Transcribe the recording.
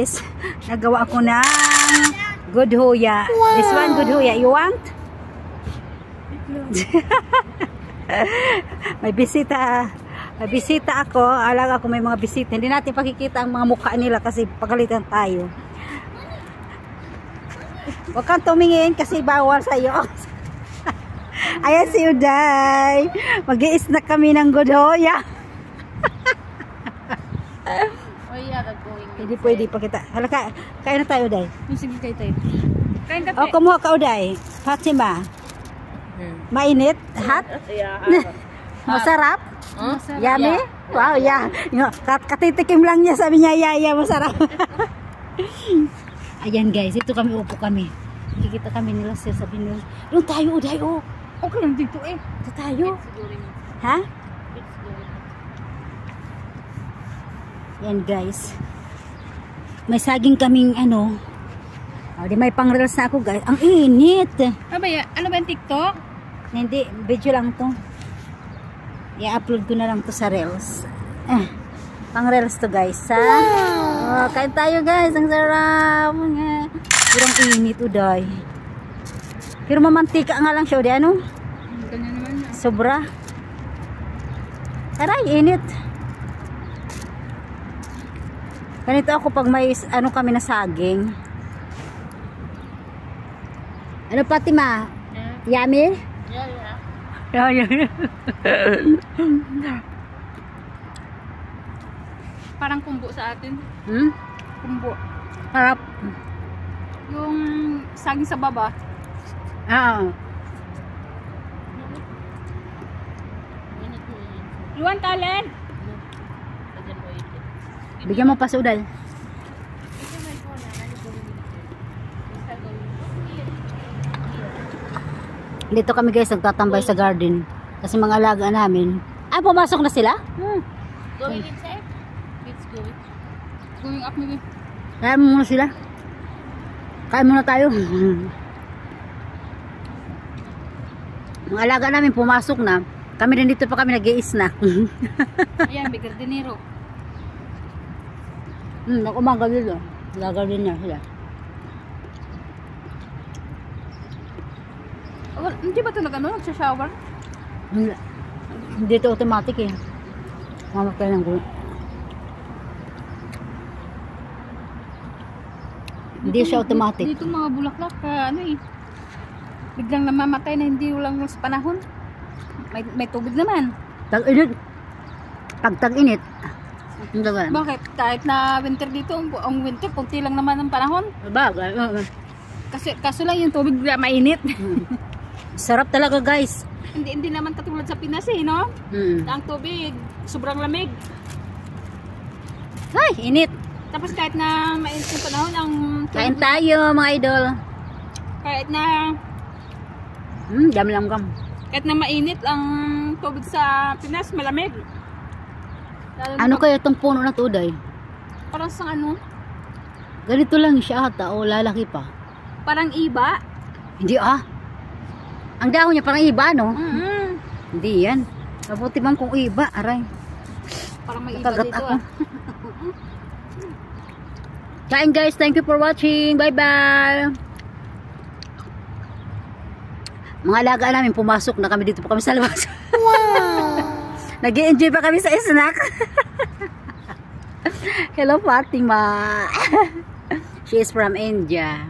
guys, nagawa ako ng good huya. Wow. This one good huya. You want? May bisita. May bisita ako. Alaga ako may mga bisita. Hindi natin pakikita ang mga mukha nila kasi pagalitan tayo. Huwag kang tumingin kasi bawal sa'yo. Ayan si Uday. Mag-i-snack kami ng good huya. Oh yeah, that's going. Hindi pwede pakita. Halika, kain na tayo, Uday. Sige, kain tayo. Kain ka. O, kumuha ka, Uday. Fatima. Mainit? Hot? Yeah. Masarap? Masarap. Yummy? Wow, yeah. Katitikim lang niya, sabi niya, yeah, masarap. Ayan guys, ito kami, upo kami. Kikita kami nila, sir, sabi nila, doon tayo, Uday, oh. Okay lang dito eh. Ito tayo. Ha? Yan guys. May saging kaming ano. O, di may pang-reels na ako guys. Ang init. Ano ba yung TikTok? Hindi, video lang to. I-upload ko na lang to sa reels. Pang-reels to guys. Ha? Wow. Kain tayo guys. Ang sarap. Pero ang init, Uday. Pero mamantika nga lang siya, Uday. Ano? Ganyan naman. Sobra. Aray, init. Ganito ako pag may ano kami na saging. Ano, Fatima? Yeah. Yummy? Yeah. Parang kumbo sa atin. Kumbo. Harap. Yung saging sa baba. You want talent? Bigyan mo pa sa Uday. Dito kami guys, nagtatambay sa garden. Kasi mga alaga namin. Pumasok na sila? Going inside? It's going. Going up maybe. Kaya mo muna sila. Kaya muna tayo. Mga alaga namin pumasok na. Kami din dito pa kami nag-i-snack. Ayan, may gardenero. Nakumaga dito. Gagarden niya sila. Hindi ba ito nagsha-shower? Hindi ito automatic eh. Mamatay lang ko. Hindi siya automatic. Dito mga bulaklak, biglang namamatay na hindi lang sa panahon. May tubig naman. Tag-init. Pag tag-init. Bakit? Kahit na winter dito, ang winter, kunti lang naman ang panahon. Bagay. Kaso lang yung tubig mainit. Sarap talaga guys. Hindi naman katulad sa Pinas eh, no? Ang tubig, sobrang lamig. Ay, init. Tapos kahit na mainit yung panahon, ang tubig, kain tayo mga idol. kahit na Dam-lam-gam. kahit na mainit ang tubig sa Pinas, malamig. Ano kaya itong puno na to, Uday? Parang sa ano? Ganito lang siya ata o lalaki pa. Parang iba. Hindi Ang dahon niya parang iba, no? Hindi yan. Mabuti bang kung iba, aray. Parang may iba Kagat dito ako. Kain guys, thank you for watching. Bye-bye. Mga alaga namin pumasok na kami dito pa kami sa labas. Wow! Nag-i-enjoy pa kami sa snack. Hello Fatima. She is from India.